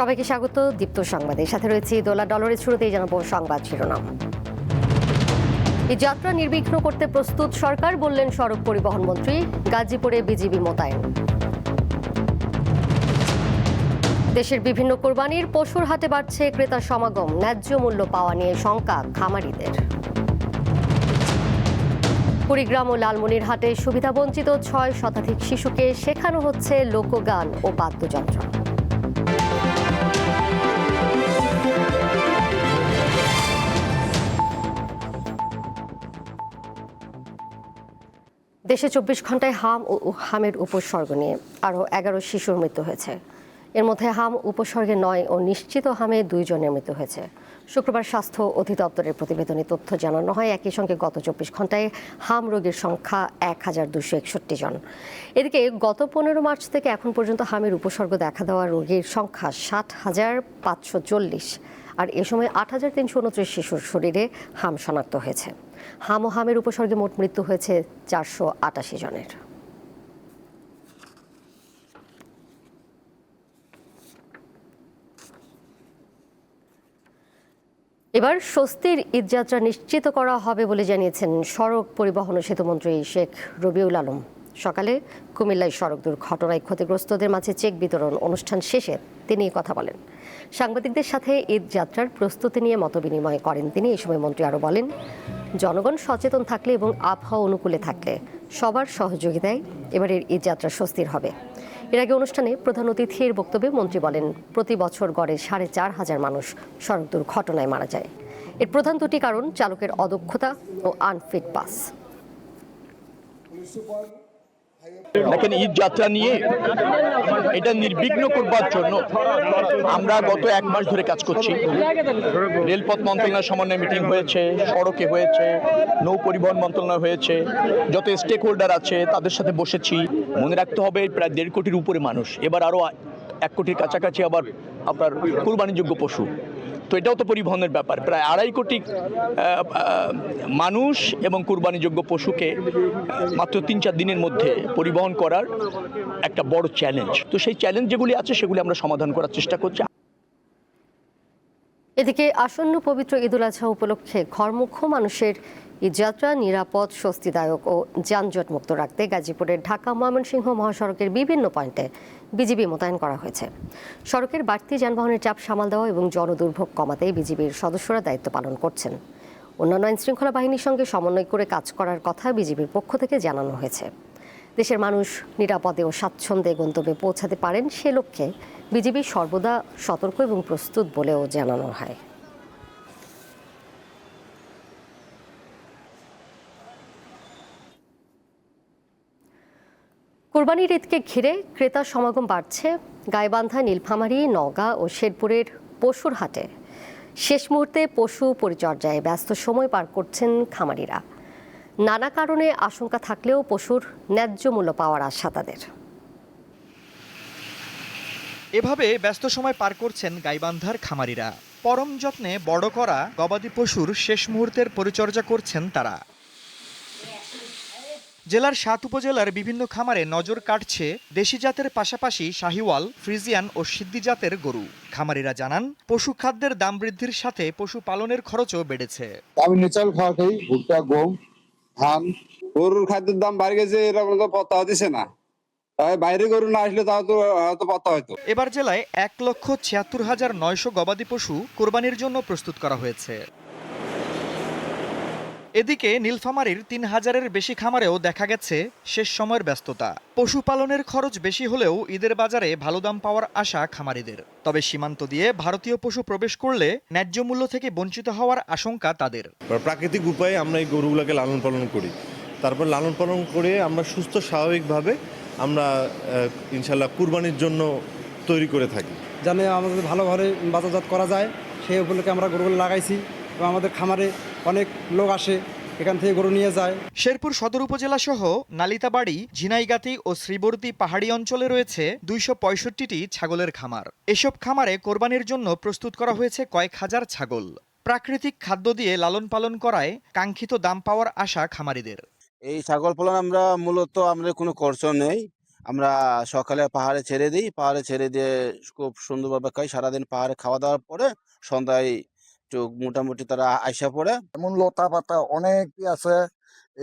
সবাইকে স্বাগত দীপ্ত সংবাদে। সাথে রয়েছে দোলা ডলারের শুরুতেই জানাবো সংবাদ শিরোনাম। এই যাত্রা নির্বিঘ্ন করতে প্রস্তুত সরকার, বললেন সড়ক পরিবহন মন্ত্রী। গাজীপুরে বিজিবি মোতায়েন। দেশের বিভিন্ন কোরবানির পশুর হাটে বাড়ছে ক্রেতার সমাগম, ন্যায্য মূল্য পাওয়া নিয়ে শঙ্কা খামারিদের। কুড়িগ্রাম ও লালমনিরহাটে সুবিধাবঞ্চিত ৬ শতাধিক শিশুকে শেখানো হচ্ছে লোকগান ও বাদ্যযন্ত্র। দেশে ২৪ ঘন্টায় হাম ও হামের উপসর্গ নিয়ে আরও ১১ শিশুর মৃত্যু হয়েছে। এর মধ্যে হাম উপসর্গে ৯ ও নিশ্চিত হামে ২ জনের মৃত্যু হয়েছে। শুক্রবার স্বাস্থ্য অধিদপ্তরের প্রতিবেদনে তথ্য জানানো হয়। একই সঙ্গে গত ২৪ ঘন্টায় হাম রোগীর সংখ্যা ১,২৬১ জন। এদিকে গত ১৫ মার্চ থেকে এখন পর্যন্ত হামের উপসর্গ দেখা দেওয়া রোগীর সংখ্যা ৬০,৫৪০, আর এ সময় ৮,৩২৯ শিশুর শরীরে হাম শনাক্ত হয়েছে। হাম ও হামের উপসর্গে মোট মৃত্যু হয়েছে ৪৮৮ জনের। এবার স্বস্তির ঈদযাত্রা নিশ্চিত করা হবে বলে জানিয়েছেন সড়ক পরিবহন ও সেতুমন্ত্রী শেখ রবিউল আলম। সকালে কুমিল্লায় সড়ক দুর্ঘটনায় ক্ষতিগ্রস্তদের মাঝে চেক বিতরণ অনুষ্ঠান শেষে তিনি কথা বলেন। সাংবাদিকদের সাথে ঈদযাত্রার প্রস্তুতি নিয়ে মতবিনিময় করেন তিনি। এই সময় মন্ত্রী আরও বলেন, জনগণ সচেতন থাকলে এবং আবহাওয়া অনুকূলে থাকলে সবার সহযোগিতায় এবারের ঈদযাত্রা স্বস্তির হবে। এর আগে অনুষ্ঠানে প্রধান অতিথির বক্তব্যে মন্ত্রী বলেন, প্রতি বছর গড়ে ৪,৫০০ মানুষ সড়ক দুর্ঘটনায় মারা যায়। এর প্রধান দুটি কারণ চালকের অদক্ষতা ও আনফিট বাস। দেখেন, ঈদ যাত্রা নিয়ে এটা নির্বিঘ্ন করবার জন্য আমরা গত ১ মাস ধরে কাজ করছি। রেলপথ মন্ত্রণালয়ের সমন্বয় মিটিং হয়েছে, সড়কে হয়েছে, নৌ পরিবহন মন্ত্রণালয় হয়েছে, যত স্টেক হোল্ডার আছে তাদের সাথে বসেছি। মনে রাখতে হবে প্রায় ১.৫ কোটির উপরে মানুষ, এবার আরও ১ কোটির কাছাকাছি আবার আপনার কুরবানিযোগ্য পশু। তো এটাও তো পরিবহনের ব্যাপার। প্রায় ২.৫ কোটি মানুষ এবং কুরবানিযোগ্য পশুকে মাত্র ৩-৪ দিনের মধ্যে পরিবহন করার একটা বড় চ্যালেঞ্জ। তো সেই চ্যালেঞ্জ যেগুলি আছে সেগুলি আমরা সমাধান করার চেষ্টা করছি। এদিকে আসন্ন পবিত্র ঈদুল আজহা উপলক্ষে ঘরমুখো মানুষের ঈদযাত্রা নিরাপদ, স্বস্তিদায়ক ও যানজট মুক্ত রাখতে গাজীপুরের ঢাকা ময়মনসিংহ মহাসড়কের বিভিন্ন পয়েন্টে বিজিবি মোতায়েন করা হয়েছে। সড়কের বাড়তি যানবাহনের চাপ সামাল দেওয়া এবং জনদুর্ভোগ কমাতে বিজিবির সদস্যরা দায়িত্ব পালন করছেন। অন্যান্য আইনশৃঙ্খলা বাহিনীর সঙ্গে সমন্বয় করে কাজ করার কথা বিজিবির পক্ষ থেকে জানানো হয়েছে। দেশের মানুষ নিরাপদে ও স্বাচ্ছন্দ্যে গন্তব্যে পৌঁছাতে পারেন সে লক্ষ্যে বিজিবি সর্বদা সতর্ক এবং প্রস্তুত বলেও জানানো হয়। কোরবানির ঈদকে ঘিরে ক্রেতার সমাগম বাড়ছে। গাইবান্ধা, নীলফামারী, নওগাঁ ও শেরপুরের পশুর হাটে শেষ মুহূর্তে পশু পরিচর্যায় ব্যস্ত সময় পার করছেন খামারিরা। নানা কারণে আশঙ্কা থাকলেও পশুর ন্যায্য মূল্য পাওয়ার আশা তাদের। এভাবে ব্যস্ত সময় পার করছেন গাইবান্ধার খামারিরা। পরম যত্নে বড় করা গবাদি পশুর শেষ মুহূর্তের পরিচর্যা করছেন তারা। জেলার ৭ উপজেলার বিভিন্ন খামারে নজর কাটছে দেশি জাতের পাশাপাশি শাহিওয়াল, ফ্রিজিয়ান ও সিদ্ধি জাতের গরু। খামারিরা জানান, পশু খাদ্যের দাম বৃদ্ধির সাথে পশু পালনের খরচও বেড়েছে। আমি ন্যাচারাল খাওয়া খাই, ভুট্টা, গম, ধান। গরুর খাদ্যের দাম বাড়ে গেছে, এরকম তো পত্তা হচ্ছে না। বাইরে গরু না আসলে তাও তো হয়তো পত্তা হয়তো। এবার জেলায় ১,৭৬,৯০০ গবাদি পশু কোরবানির জন্য প্রস্তুত করা হয়েছে। এদিকে নীলফামারীর ৩,০০০-এর বেশি খামারেও দেখা গেছে শেষ সময়ের ব্যস্ততা। পশুপালনের খরচ বেশি হলেও ঈদের বাজারে ভালো দাম পাওয়ার আশা খামারিদের। তবে সীমান্ত দিয়ে ভারতীয় পশু প্রবেশ করলে ন্যায্য মূল্য থেকে বঞ্চিত হওয়ার আশঙ্কা তাদের। প্রাকৃতিক উপায়ে আমরা এই গরুগুলোকে লালন পালন করি, তারপর লালন পালন করে আমরা সুস্থ স্বাভাবিকভাবে আমরা ইনশাল্লাহ কুরবানির জন্য তৈরি করে থাকি। জানে আমাদের ভালোভাবে বাজারজাত করা যায় সেই উপলক্ষে আমরা গরুগুলো লাগাইছি এবং আমাদের খামারে অনেক লোক আসে, এখান থেকে গরু নিয়ে যায়। শেরপুর সদর উপজেলা সহ নালিতাবাড়ি, ঝিনাইগাতি ও শ্রীবর্দী পাহাড়ি অঞ্চলে রয়েছে ২৬৫টি ছাগলের খামার। এসব খামারে কোরবানির জন্য প্রস্তুত করা হয়েছে কয়েক হাজার ছাগল। প্রাকৃতিক খাদ্য দিয়ে লালন পালন করায় কাঙ্ক্ষিত দাম পাওয়ার আশা খামারিদের। এই ছাগল পালন আমরা মূলত আমাদের কোনো খরচ নেই, আমরা সকালে পাহাড়ে ছেড়ে দিই, পাহাড়ে ছেড়ে দিয়ে খুব সুন্দরভাবে খাই। সারাদিন পাহাড়ে খাওয়া দাওয়ার পরে সন্ধ্যায় একটু মোটামুটি তারা আইসা পড়ে। এমন লতা পাতা অনেকই আছে,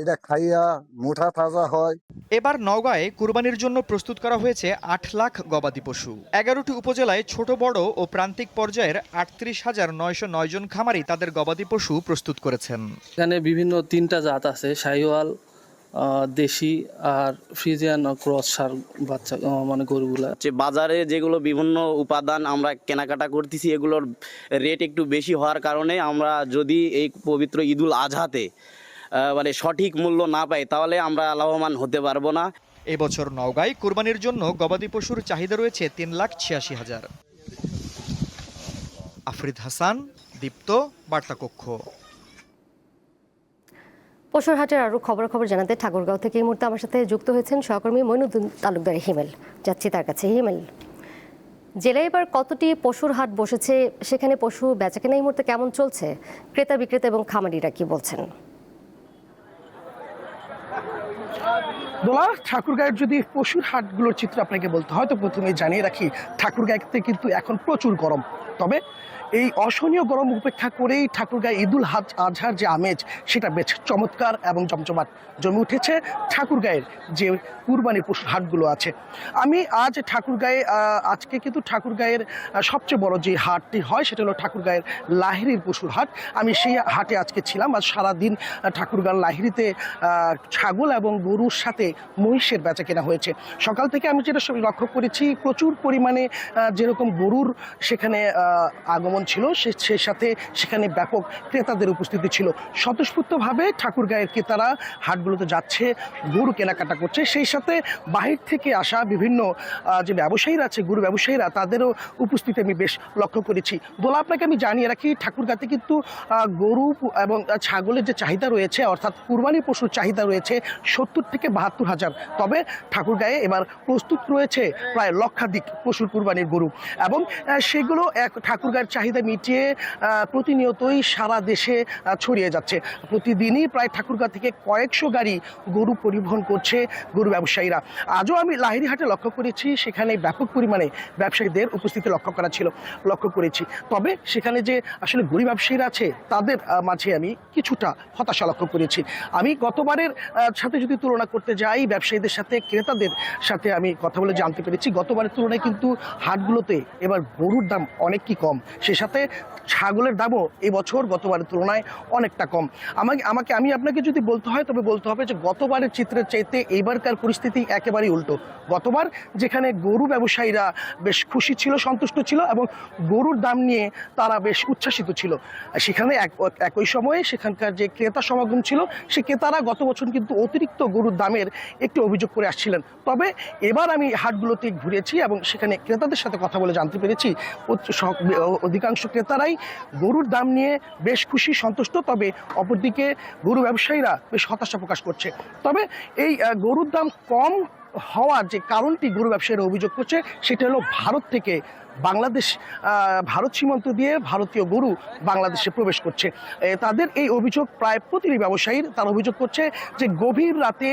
এটা খাইয়া মুঠা তাজা হয়। এবার নওগাঁয় কুরবানির জন্য প্রস্তুত করা হয়েছে ৮ লাখ গবাদি পশু। ১১টি উপজেলায় ছোট বড় ও প্রান্তিক পর্যায়ের ৩৮,৯০৯ জন খামারি তাদের গবাদি পশু প্রস্তুত করেছেন। এখানে বিভিন্ন 3টা জাত আছে, শাহিওয়াল, দেশি আর ফ্রিজিয়ান ক্রস সার বাচ্চা মানে গরুগুলা। বাজারে যেগুলো বিভিন্ন উপাদান আমরা কেনাকাটা করতেছি, এগুলোর রেট একটু বেশি হওয়ার কারণে আমরা যদি এই পবিত্র ঈদুল আজহাতে মানে সঠিক মূল্য না পাই তাহলে আমরা লাভবান হতে পারবো না। এবছর নওগাঁয় কুরবানির জন্য গবাদি পশুর চাহিদা রয়েছে ৩,৮৬,০০০। আফরিদ হাসান, দীপ্ত, বার্তাকক্ষ। পশুর হাটের আরও খবর জানাতে ঠাকুরগাঁও থেকে এই মুহূর্তে আমার সাথে যুক্ত হয়েছেন সহকর্মী মইনুদ্দিন তালুকদার হিমেল। যাচ্ছি তার কাছে। হিমেল, জেলায় এবার কতটি পশুর হাট বসেছে, সেখানে পশু বেচাকেনা এই মুহূর্তে কেমন চলছে, ক্রেতা বিক্রেতা এবং খামারিরা কি বলছেন? দোলা, ঠাকুরগাঁয়ের যদি পশুর হাটগুলোর চিত্র আপনাকে বলতে হয় তো প্রথমে জানিয়ে রাখি ঠাকুরগাঁইতে কিন্তু এখন প্রচুর গরম। তবে এই অসহনীয় গরম উপেক্ষা করেই ঠাকুরগাঁয় ঈদুল আজহার যে আমেজ সেটা বেশ চমৎকার এবং জমজমাট জমে উঠেছে ঠাকুরগাঁয়ের যে কুরবানির পশুর হাটগুলো আছে। আমি আজ ঠাকুরগাঁয়ে আজকে কিন্তু ঠাকুরগাঁয়ের সবচেয়ে বড় যে হাটটি হয় সেটা হলো ঠাকুরগাঁয়ের লাহিড়ির পশুর হাট। আমি সেই হাটে আজকে ছিলাম। আজ সারাদিন ঠাকুরগাঁর লাহিড়িতে ছাগল এবং গরুর সাথে মহিষের বেচা কেনা হয়েছে। সকাল থেকে আমি যেটা লক্ষ্য করেছি প্রচুর পরিমাণে যেরকম গরুর সেখানে আগমন ছিল, সেই সাথে সেখানে ব্যাপক ক্রেতাদের উপস্থিতি ছিল। স্বতঃস্ফূর্তভাবে ঠাকুরগাঁয়ের ক্রেতারা হাটগুলোতে যাচ্ছে, গরু কেনাকাটা করছে। সেই সাথে বাহির থেকে আসা বিভিন্ন যে ব্যবসায়ীরা আছে, গরু ব্যবসায়ীরা, তাদেরও উপস্থিতি আমি বেশ লক্ষ্য করেছি। দোলা, আপনাকে আমি জানিয়ে রাখি ঠাকুরগাঁতে কিন্তু গরু এবং ছাগলের যে চাহিদা রয়েছে, অর্থাৎ কুরবানি পশুর চাহিদা রয়েছে ৭০ থেকে ৭২ হাজার। তবে ঠাকুরগাঁয়ে এবার প্রস্তুত রয়েছে প্রায় লক্ষাধিক পশুর কুরবানির গরু এবং সেগুলো ঠাকুরগাঁয়ের চাহিদা মিটিয়ে প্রতিনিয়তই সারা দেশে ছড়িয়ে যাচ্ছে। প্রতিদিনই প্রায় ঠাকুরগাঁ থেকে কয়েকশো গাড়ি গরু পরিবহন করছে গরু ব্যবসায়ীরা। আজও আমি লাহিড়িহাটে লক্ষ্য করেছি সেখানে ব্যাপক পরিমাণে ব্যবসায়ীদের উপস্থিতি লক্ষ্য করেছি। তবে সেখানে যে আসলে গরু ব্যবসায়ীরা আছে তাদের মাঝে আমি কিছুটা হতাশা লক্ষ্য করেছি। আমি গতবারের সাথে যদি তুলনা করতে যাই, ব্যবসায়ীদের সাথে ক্রেতাদের সাথে আমি কথা বলে জানতে পেরেছি গতবারের তুলনায় কিন্তু হাটগুলোতে এবার গরুর দাম অনেক কি কম। সে সাথে ছাগলের দামও এই বছর গতবারের তুলনায় অনেকটা কম। আমি আপনাকে যদি বলতে হয় তবে বলতে হবে যে গতবারের চিত্রের চাইতে এইবারকার পরিস্থিতি একেবারেই উল্টো। গতবার যেখানে গরু ব্যবসায়ীরা বেশ খুশি ছিল, সন্তুষ্ট ছিল এবং গরুর দাম নিয়ে তারা বেশ উচ্ছ্বাসিত ছিল, সেখানে একই সময়ে সেখানকার যে ক্রেতা সমাগম ছিল সে ক্রেতারা গত বছর কিন্তু অতিরিক্ত গরুর দামের একটু অভিযোগ করে আসছিলেন। তবে এবার আমি হাটগুলোতে ঘুরেছি এবং সেখানে ক্রেতাদের সাথে কথা বলে জানতে পেরেছি অধিকাংশ ক্রেতারাই গরুর দাম নিয়ে বেশ খুশি, সন্তুষ্ট। তবে অপরদিকে গরু ব্যবসায়ীরা বেশ হতাশা প্রকাশ করছে। তবে এই গরুর দাম কম হওয়ার যে কারণটি গরু ব্যবসায়ীরা অভিযোগ করছে সেটা হলো ভারত থেকে ভারত সীমান্ত দিয়ে ভারতীয় গরু বাংলাদেশে প্রবেশ করছে। তাদের এই অভিযোগ প্রায় প্রতিটি ব্যবসায়ীর। তারা অভিযোগ করছে যে গভীর রাতে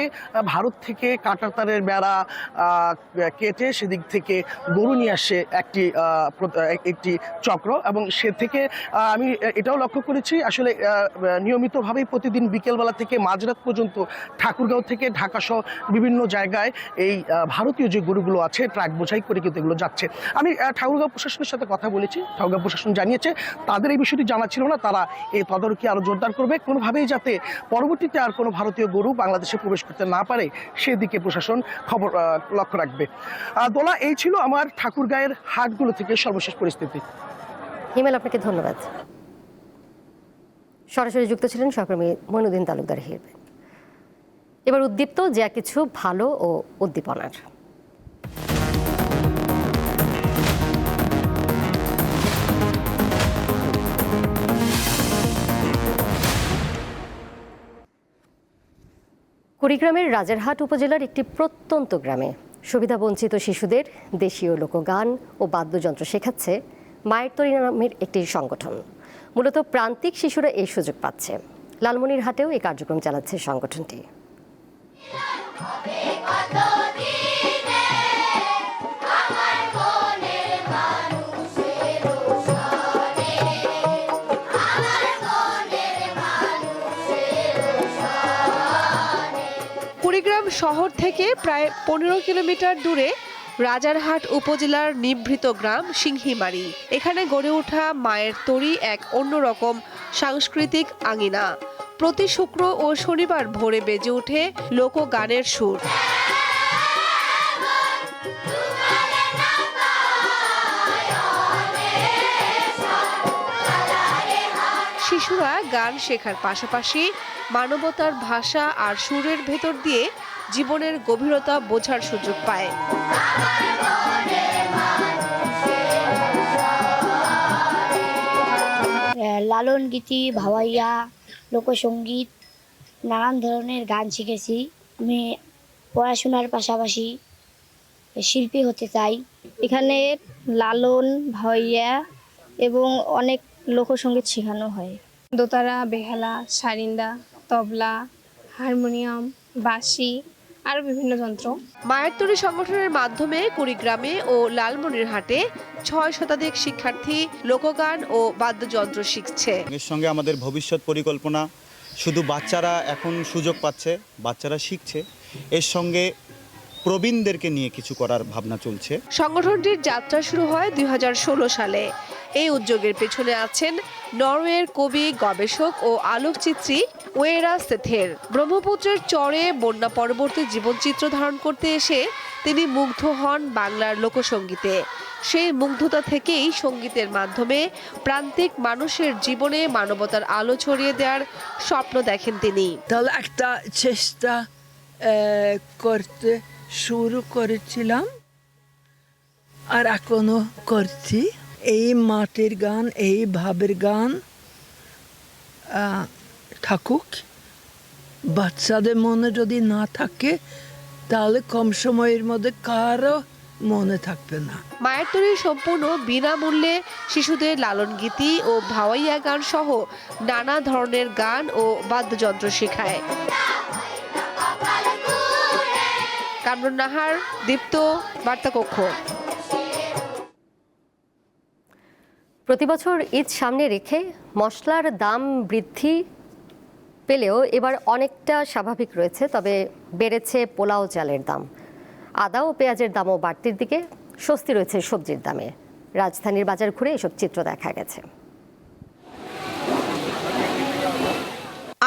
ভারত থেকে কাঁটার তারের বেড়া কেটে সেদিক থেকে গরু নিয়ে আসে একটি চক্র এবং সে থেকে আমি এটাও লক্ষ্য করেছি আসলে নিয়মিতভাবেই প্রতিদিন বিকেলবেলা থেকে মাঝরাত পর্যন্ত ঠাকুরগাঁও থেকে ঢাকা সহ বিভিন্ন জায়গায় এই ভারতীয় যে গরুগুলো আছে ট্রাক বোঝাই করে কিন্তু এগুলো যাচ্ছে। আমি ঠাকুরগাঁও প্রশাসনের সাথে কথা বলেছি। ঠাকুরগাঁও প্রশাসন জানিয়েছে তাদের এই বিষয়টি জানা ছিল না, তারা এই তদারকি আরও জোরদার করবে, কোনোভাবেই যাতে পরবর্তীতে আর কোনো ভারতীয় গরু বাংলাদেশে প্রবেশ করতে না পারে সেদিকে প্রশাসন লক্ষ্য রাখবে। দোলা, এই ছিল আমার ঠাকুরগাঁয়ের হাটগুলো থেকে সর্বশেষ পরিস্থিতি। হিমেল, আপনাকে ধন্যবাদ। সরাসরি যুক্ত ছিলেন সহকর্মী মইনুদ্দিন তালুকদার হিমেল। এবার উদ্দীপ্ত যা কিছু ভালো ও উদ্দীপনার। কুড়িগ্রামের রাজারহাট উপজেলার একটি প্রত্যন্ত গ্রামে সুবিধাবঞ্চিত শিশুদের দেশীয় লোকগান ও বাদ্যযন্ত্র শেখাচ্ছে মায়ের তরী নামের একটি সংগঠন। মূলত প্রান্তিক শিশুরা এই সুযোগ পাচ্ছে। লালমনিরহাটেও এই কার্যক্রম চালাচ্ছে সংগঠনটি। কুড়িগ্রাম শহর থেকে প্রায় 15 কিলোমিটার দূরে রাজারহাট উপজেলার নিভৃত গ্রাম সিংহিমারি। এখানে গড়ে ওঠা মায়ের তরী এক অন্যরকম সাংস্কৃতিক আঙিনা। প্রতি শুক্র ও শনিবার ভোরে বেজে ওঠে লোকগানের সুর। শিশুরা গান শেখার পাশাপাশি মানবতার ভাষা আর সুরের ভেতর দিয়ে জীবনের গভীরতা বোঝার সুযোগ পায়। লালন গীতি, ভাওয়াইয়া, লোকসঙ্গীত, নানান ধরনের গান শিখেছি। আমি পড়াশোনার পাশাপাশি শিল্পী হতে চাই। এখানে লালন, ভাওয়াইয়া এবং অনেক লোকসঙ্গীত শেখানো হয়। দোতারা, বেহালা, সারিন্দা, তবলা, হারমোনিয়াম, বাঁশি আরও বিভিন্ন যন্ত্র। মায়ের তরী সংগঠনের মাধ্যমে কুড়িগ্রামে ও লালমনিরহাটে 6 শতাধিক শিক্ষার্থী লোকগান ও বাদ্যযন্ত্র শিখছে। এর সঙ্গে আমাদের ভবিষ্যৎ পরিকল্পনা, শুধু বাচ্চারা এখন সুযোগ পাচ্ছে, বাচ্চারা শিখছে, এর সঙ্গে প্রবীণদেরকে নিয়ে কিছু করার ভাবনা চলছে। সংগঠনটির যাত্রা শুরু হয় 2016 সালে। এই উদ্যোগের পেছনে আছেন নরওয়ের কবি, গবেষক ও আলোকচিত্রী ওয়েরা সেথের। ব্রহ্মপুত্রের চরে বন্যা পরবর্তী জীবনচিত্র ধারণ করতে এসে তিনি মুগ্ধ হন বাংলার লোকসঙ্গীতে। সেই মুগ্ধতা থেকেই সঙ্গীতের মাধ্যমে প্রান্তিক মানুষের জীবনে মানবতার আলো ছড়িয়ে দেওয়ার স্বপ্ন দেখেন তিনি। তাহলে একটা চেষ্টা করতে শুরু করেছিলাম আর এখনো করছি। এই মাটির গান, এই ভাবের গান থাকুক। বাচ্চাদের মনে যদি না থাকে তাহলে কম সময়ের মধ্যে কারো মনে থাকবে না। মায়ের তরী সম্পূর্ণ বিনামূল্যে শিশুদের লালন গীতি ও ভাওয়াইয়া গান সহ নানা ধরনের গান ও বাদ্যযন্ত্র শেখায়। কামরুন নাহার, দীপ্ত, বার্তাকক্ষ। প্রতিবছর ঈদ সামনে রেখে মশলার দাম বৃদ্ধি পেলেও এবার অনেকটা স্বাভাবিক রয়েছে, তবে বেড়েছে পোলাও চালের দাম। আদা ও পেঁয়াজের দামও বাড়তির দিকে, স্বস্তি রয়েছে সবজির দামে। রাজধানীর বাজার ঘুরে এসব চিত্র দেখা গেছে।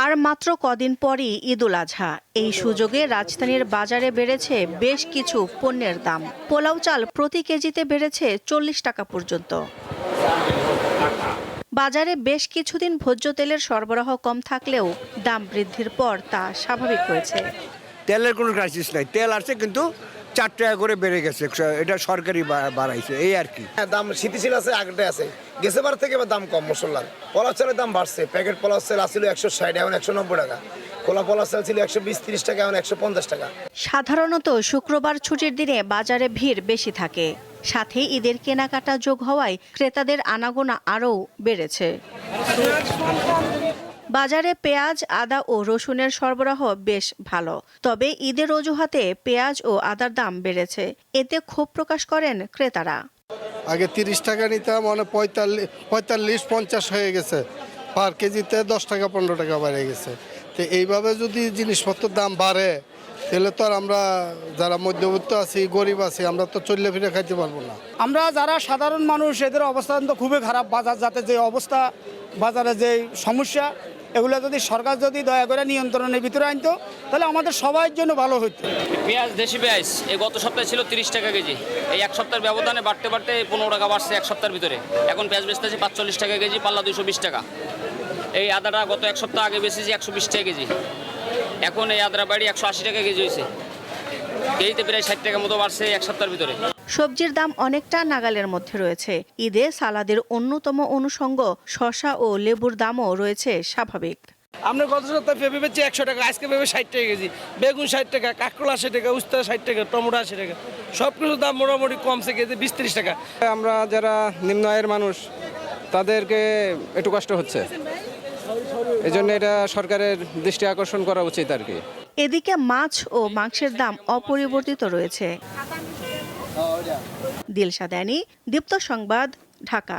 আর মাত্র কদিন পরই ঈদুল আজহা। এই সুযোগে রাজধানীর বাজারে বেড়েছে বেশ কিছু পণ্যের দাম। পোলাও চাল প্রতি কেজিতে বেড়েছে 40 টাকা পর্যন্ত। বাজারে বেশ কিছুদিন ভোজ্য তেলের সরবরাহ কম থাকলেও দাম বৃদ্ধির পর তা স্বাভাবিক হয়েছে। তেলের কোনো ক্রাইসিস নাই, তেল আসছে কিন্তু 4 টাকা করে বেড়ে গেছে, এটা সরকারি বাড়াইছে, এই আর কি। দাম স্থিতিশীল আছে, আগেটা আছে, গেছে বার থেকে দাম কম মশলার। পোলাও চালের দাম বাড়ছে। প্যাকেট পোলাও চাল আসছিল 160, এখন 190 টাকা। খোলা পোলাও চাল ছিল 120-30 টাকা, এখন 150 টাকা। সাধারণত শুক্রবার ছুটির দিনে বাজারে ভিড় বেশি থাকে, সাথে ঈদের কেনাকাটা যোগ হওয়ায় ক্রেতাদের আনাগোনা আরও বেড়েছে। বাজারে পেঁয়াজ, আদা ও রসুনের সরবরাহ বেশ ভালো, তবে ঈদের অজুহাতে পেঁয়াজ ও আদার দাম বেড়েছে। এতে ক্ষোভ প্রকাশ করেন ক্রেতারা। আগে 30 টাকা নিতাম, মানে 45-50 হয়ে গেছে। পার কেজিতে 10 টাকা 15 টাকা বেড়ে গেছে। তো এইভাবে যদি জিনিসপত্রের দাম বাড়ে তাহলে তো আর আমরা যারা মধ্যবিত্ত আছি, গরিব আছি, আমরা তো চললে ফিরে খাইতে পারবো না। আমরা যারা সাধারণ মানুষ, এদের অবস্থান তো খুবই খারাপ। বাজার যাতে যে অবস্থা, বাজারে যে সমস্যা, এগুলো যদি সরকার যদি দয়া করে নিয়ন্ত্রণের ভিতরে আনতো তাহলে আমাদের সবার জন্য ভালো হতো। পেঁয়াজ, দেশি পেঁয়াজ এই গত সপ্তাহে ছিল 30 টাকা কেজি, এই এক সপ্তাহের ব্যবধানে বাড়তে 15 টাকা বাড়ছে এক সপ্তাহের ভিতরে। এখন পেঁয়াজ বেচতেছে 45 টাকা কেজি, পাল্লা 220 টাকা। এই আদাটা গত এক সপ্তাহ আগে বেচেছি 120 টাকা কেজি, এখন এই আদার বাড়ি 180 টাকা কেজি হয়েছে। কেজিতে প্রায় 60 টাকা মতো বাড়ছে এক সপ্তাহের ভিতরে। সবজির দাম অনেকটা নাগালের মধ্যে রয়েছে। ঈদে সালাদের অন্যতম অনুষঙ্গ শসা ও লেবুর দামও রয়েছে স্বাভাবিক। আমরা গত সপ্তাহে পেঁপে বেচছি 100 টাকা, আজকে পেঁপে 60 টাকা কেজি, বেগুন 60 টাকা, কাঁকরোল 80 টাকা, উস্তা 60 টাকা, টমেটো 80 টাকা। সব কিছুর দাম মোটামুটি কমছে, কেজি 20-30 টাকা। আমরা যারা নিম্ন আয়ের মানুষ তাদেরকে একটু কষ্ট হচ্ছে, এই জন্য এটা সরকারের দৃষ্টি আকর্ষণ করা উচিত আর কি। এদিকে মাছ ও মাংসের দাম অপরিবর্তিত রয়েছে। দিলশা দানি, দীপ্ত সংবাদ, ঢাকা।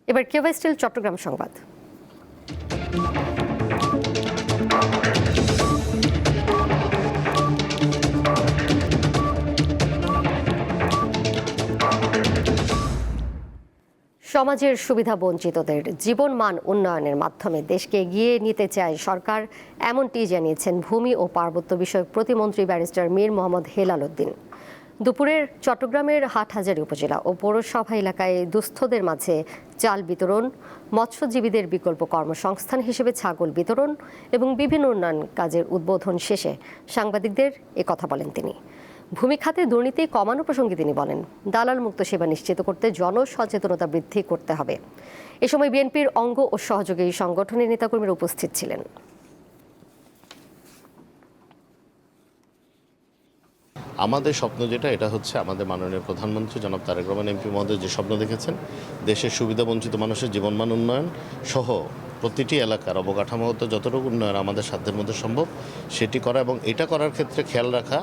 এবার কিউবা স্টিল চট্টগ্রাম সংবাদ। সমাজের সুবিধা বঞ্চিতদের জীবন মান উন্নয়নের মাধ্যমে দেশকে এগিয়ে নিতে চায় সরকার, এমনটি জানিয়েছেন ভূমি ও পার্বত্য বিষয়ক প্রতিমন্ত্রী ব্যারিস্টার মীর মোহাম্মদ হেলাল উদ্দিন। দুপুরের চট্টগ্রামের হাটহাজারী উপজেলা ও পৌরসভা এলাকায় দুস্থদের মাঝে চাল বিতরণ, মৎস্যজীবীদের বিকল্প কর্মসংস্থান হিসেবে ছাগল বিতরণ এবং বিভিন্ন উন্নয়ন কাজের উদ্বোধন শেষে সাংবাদিকদের কথা বলেন তিনি। ভূমি খাতে দুর্নীতি কমানো প্রসঙ্গে তিনি বলেন, দালাল মুক্ত সেবা নিশ্চিত করতে জনসচেতনতা বৃদ্ধি করতে হবে। এ সময় বিএনপির অঙ্গ ও সহযোগী সংগঠনের নেতাকর্মীরা উপস্থিত ছিলেন। আমাদের স্বপ্ন যেটা, এটা হচ্ছে আমাদের মাননীয় প্রধানমন্ত্রী জনাব তারেক রহমান এমপি মহোদয় যে স্বপ্ন দেখেছেন, দেশের সুবিধাবঞ্চিত মানুষের জীবনমান উন্নয়ন সহ প্রতিটি এলাকার অবকাঠামোগত যতটুকু উন্নয়ন আমাদের সাধ্যের মধ্যে সম্ভব সেটি করা, এবং এটা করার ক্ষেত্রে খেয়াল রাখা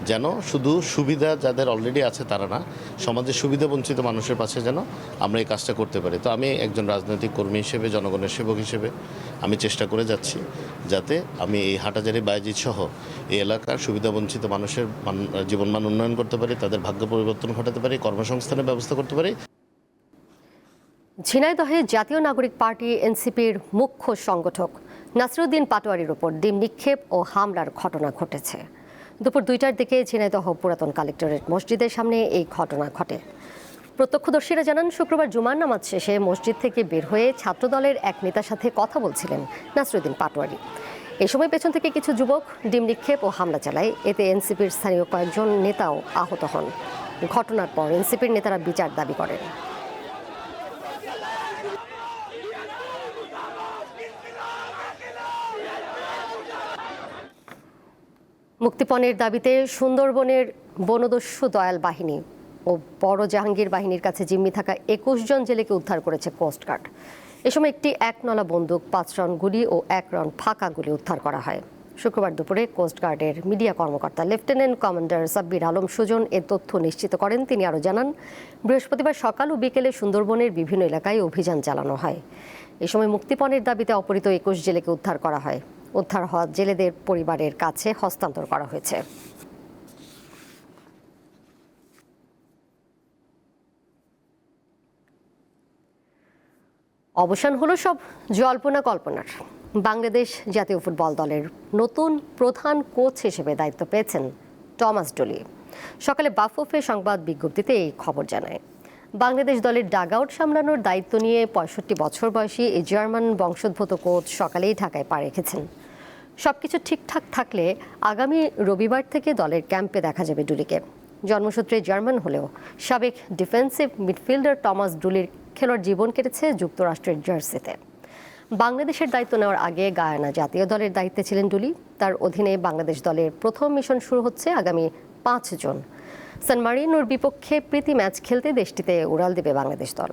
যেন শুধু সুবিধা যাদের অলরেডি আছে তারা না, সমাজের সুবিধাবঞ্চিত মানুষের পাশে যেন আমরা এই কাজটা করতে পারি। তো আমি একজন রাজনৈতিক কর্মী হিসেবে, জনগণের সেবক হিসেবে আমি চেষ্টা করে যাচ্ছি যাতে আমি এই হাটহাজারী বায়েজিদ সহ এই এলাকার সুবিধাবঞ্চিত মানুষের জীবনমান উন্নয়ন করতে পারি, তাদের ভাগ্য পরিবর্তন ঘটাতে পারি, কর্মসংস্থানের ব্যবস্থা করতে পারি। ঝিনাইদহে জাতীয় নাগরিক পার্টি এনসিপির মুখ্য সংগঠক নাসিরউদ্দিন পাটোয়ারির উপর ডিম নিক্ষেপ ও হামলার ঘটনা ঘটেছে। দুপুর 2টার দিকে ঝিনাইদহ পুরাতন কালেক্টরেট মসজিদের সামনে এই ঘটনা ঘটে। প্রত্যক্ষদর্শীরা জানান, শুক্রবার জুমার নামাজ শেষে মসজিদ থেকে বের হয়ে ছাত্রদলের এক নেতার সাথে কথা বলছিলেন নাসিরউদ্দিন পাটোয়ারি। এই সময় পেছন থেকে কিছু যুবক ডিম নিক্ষেপ ও হামলা চালায়। এতে এনসিপির স্থানীয় কয়েকজন নেতাও আহত হন। ঘটনার পর এনসিপির নেতারা বিচার দাবি করেন। মুক্তিপণের দাবিতে সুন্দরবনের বনদস্যু দয়াল বাহিনী ও বড় জাহাঙ্গীর বাহিনীর কাছে জিম্মি থাকা 21 জন জেলেকে উদ্ধার করেছে কোস্টগার্ড। এ সময় একটি 1 নলা বন্দুক, 5 রাউন্ড গুলি ও 1 রাউন্ড ফাঁকা গুলি উদ্ধার করা হয়। শুক্রবার দুপুরে কোস্টগার্ডের মিডিয়া কর্মকর্তা লেফটেন্যান্ট কমান্ডার সাব্বির আলম সুজন এ তথ্য নিশ্চিত করেন। তিনি আরও জানান, বৃহস্পতিবার সকাল ও বিকেলে সুন্দরবনের বিভিন্ন এলাকায় অভিযান চালানো হয়। এ সময় মুক্তিপণের দাবিতে অপহৃত 21 জেলেকে উদ্ধার করা হয়। উদ্ধার হওয়া জেলেদের পরিবারের কাছে হস্তান্তর করা হয়েছে। অবসান হলো সব জল্পনা কল্পনার। বাংলাদেশ জাতীয় ফুটবল দলের নতুন প্রধান কোচ হিসেবে দায়িত্ব পেয়েছেন টমাস ডুলি। সকালে বাফুফে সংবাদ বিজ্ঞপ্তিতে এই খবর জানায়। বাংলাদেশ দলের ডাগআউট সামলানোর দায়িত্ব নিয়ে 65 বছর বয়সী এই জার্মান বংশোদ্ভূত কোচ সকালেই ঢাকায় পা রেখেছেন। সবকিছু ঠিকঠাক থাকলে আগামী রবিবার থেকে দলের ক্যাম্পে দেখা যাবে ডুলিকে। জন্মসূত্রে জার্মান হলেও সাবেক ডিফেন্সিভ মিডফিল্ডার টমাস ডুলির খেলোয়াড় জীবন কেটেছে যুক্তরাষ্ট্রের জার্সিতে। বাংলাদেশের দায়িত্ব নেওয়ার আগে গায়ানা জাতীয় দলের দায়িত্বে ছিলেন ডুলি। তার অধীনে বাংলাদেশ দলের প্রথম মিশন শুরু হচ্ছে আগামী 5 জুন। সান মারিনোর বিপক্ষে প্রীতি ম্যাচ খেলতে দেশটিতে উড়াল দেবে বাংলাদেশ দল।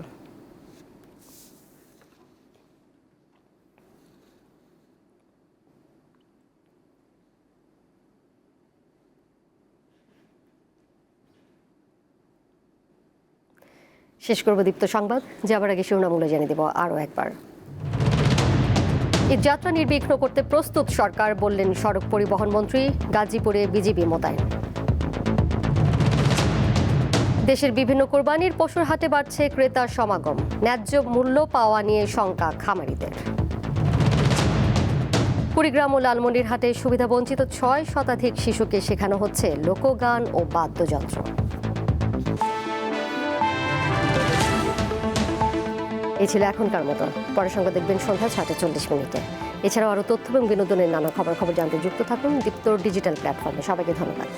শেষ করব দীপ্ত সংবাদ, যাবার আগে শিরোনামগুলো জানিয়ে দেব আরও একবার। এই যাত্রা নির্বিঘ্ন করতে প্রস্তুত সরকার, বললেন সড়ক পরিবহন মন্ত্রী। গাজীপুরে বিজিবি মোতায়েন। দেশের বিভিন্ন কোরবানির পশুর হাটে বাড়ছে ক্রেতার সমাগম। ন্যায্য মূল্য পাওয়া নিয়ে শঙ্কা খামারিদের। কুড়িগ্রাম ও লালমনিরহাটে সুবিধাবঞ্চিত 6 শতাধিক শিশুকে শেখানো হচ্ছে লোকগান ও বাদ্যযন্ত্র। এই ছিল এখনকার মতো। পরের সঙ্গে দেখবেন সন্ধ্যা 6:40। এছাড়াও আরও তথ্য এবং বিনোদনের নানা খবর জানতে যুক্ত থাকুন দীপ্তর ডিজিটাল প্ল্যাটফর্মে। সবাইকে ধন্যবাদ।